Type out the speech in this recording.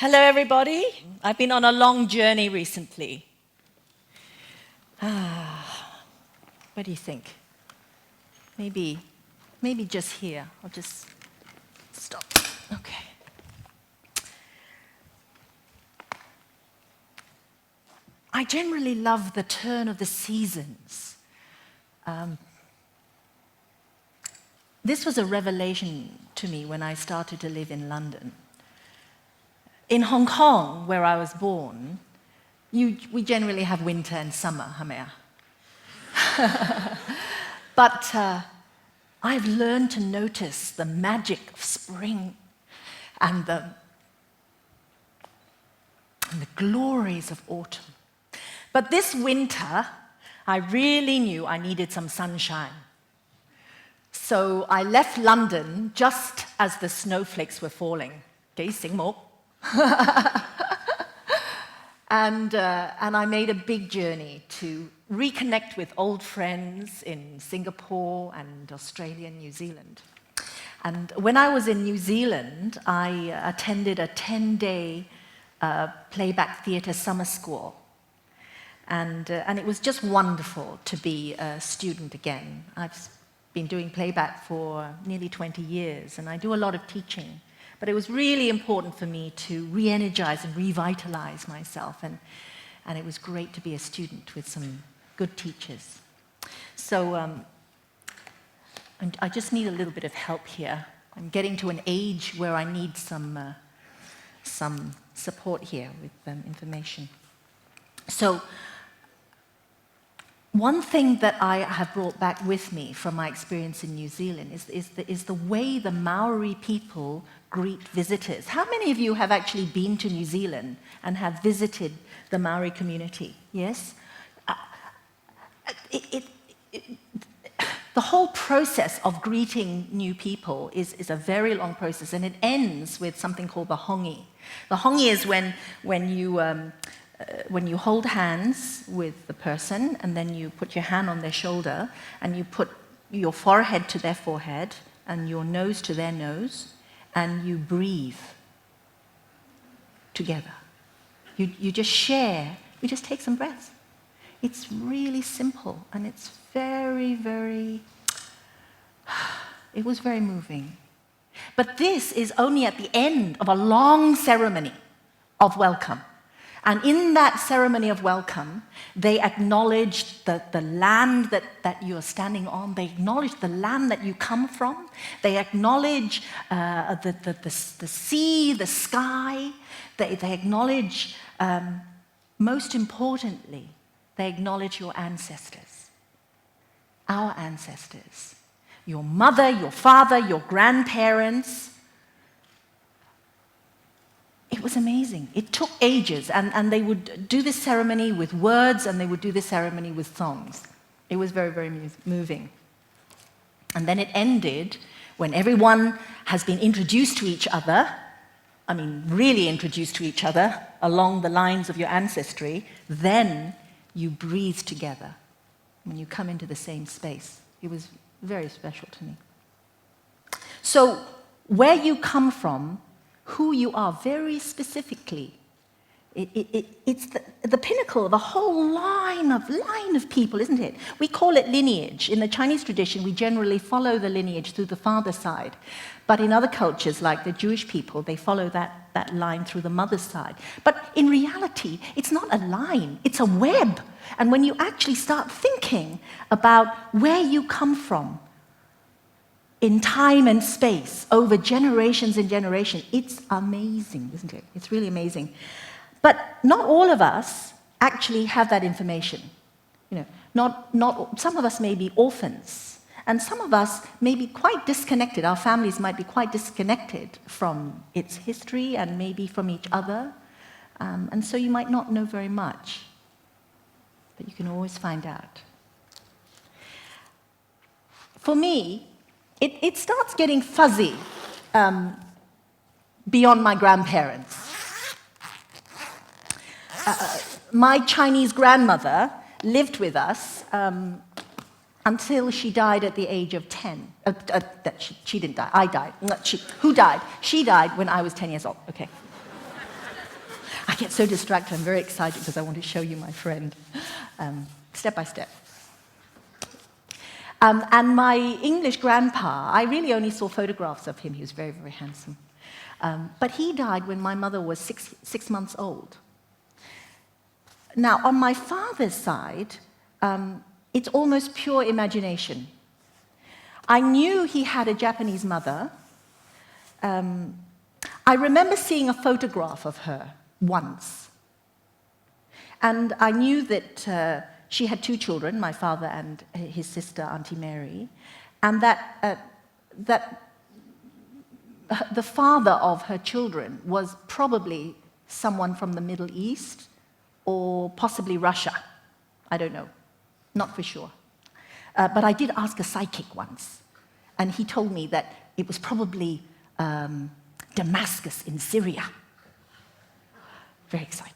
Hello, everybody. I've been on a long journey recently. What do you think? Maybe just here. I'll just stop. Okay. I generally love the turn of the seasons. This was a revelation to me when I started to live in London. In Hong Kong, where I was born, we generally have winter and summer, But I've learned to notice the magic of spring and the glories of autumn. But this winter, I really knew I needed some sunshine. So I left London just as the snowflakes were falling. Okay, sing more. And I made a big journey to reconnect with old friends in Singapore and Australia and New Zealand. And when I was in New Zealand, I attended a 10-day Playback Theatre summer school. And it was just wonderful to be a student again. I've been doing playback for nearly 20 years, and I do a lot of teaching. But it was really important for me to re-energize and revitalize myself, and it was great to be a student with some good teachers. So and I just need a little bit of help here. I'm getting to an age where I need some support here with information. So one thing that I have brought back with me from my experience in New Zealand is the way the Maori people greet visitors. How many of you have actually been to New Zealand and have visited the Maori community? Yes? The whole process of greeting new people is a very long process, and it ends with something called the hongi. The hongi is when you hold hands with the person, and then you put your hand on their shoulder, and you put your forehead to their forehead, and your nose to their nose, and you breathe together. You just share, you just take some breaths. It's really simple, and it's very, very, it was very moving. But this is only at the end of a long ceremony of welcome. And in that ceremony of welcome, they acknowledge the land that you're standing on. They acknowledge the land that you come from. They acknowledge the sea, the sky. They acknowledge, most importantly, they acknowledge your ancestors, our ancestors, your mother, your father, your grandparents. It was amazing. It took ages, and they would do this ceremony with words, and they would do this ceremony with songs. It was very, very moving. And then it ended when everyone has been introduced to each other, I mean, really introduced to each other along the lines of your ancestry, then you breathe together when you come into the same space. It was very special to me. So, where you come from, who you are very specifically. It's the pinnacle of a whole line of people, isn't it? We call it lineage. In the Chinese tradition, we generally follow the lineage through the father's side. But in other cultures, like the Jewish people, they follow that line through the mother's side. But in reality, it's not a line, it's a web. And when you actually start thinking about where you come from, in time and space, over generations and generations. It's amazing, isn't it? It's really amazing. But not all of us actually have that information. You know, some of us may be orphans, and some of us may be quite disconnected. Our families might be quite disconnected from its history and maybe from each other. And so you might not know very much, but you can always find out. For me, it starts getting fuzzy beyond my grandparents. My Chinese grandmother lived with us until she died at the age of 10. She didn't die, I died. Who died? She died when I was 10 years old, okay. I get so distracted, I'm very excited because I want to show you my friend, step by step. And my English grandpa, I really only saw photographs of him. He was very, very handsome. But he died when my mother was six months old. Now, on my father's side, it's almost pure imagination. I knew he had a Japanese mother. I remember seeing a photograph of her once. And I knew that she had 2 children, my father and his sister, Auntie Mary, and that the father of her children was probably someone from the Middle East or possibly Russia. I don't know, not for sure. But I did ask a psychic once, and he told me that it was probably Damascus in Syria. Very excited.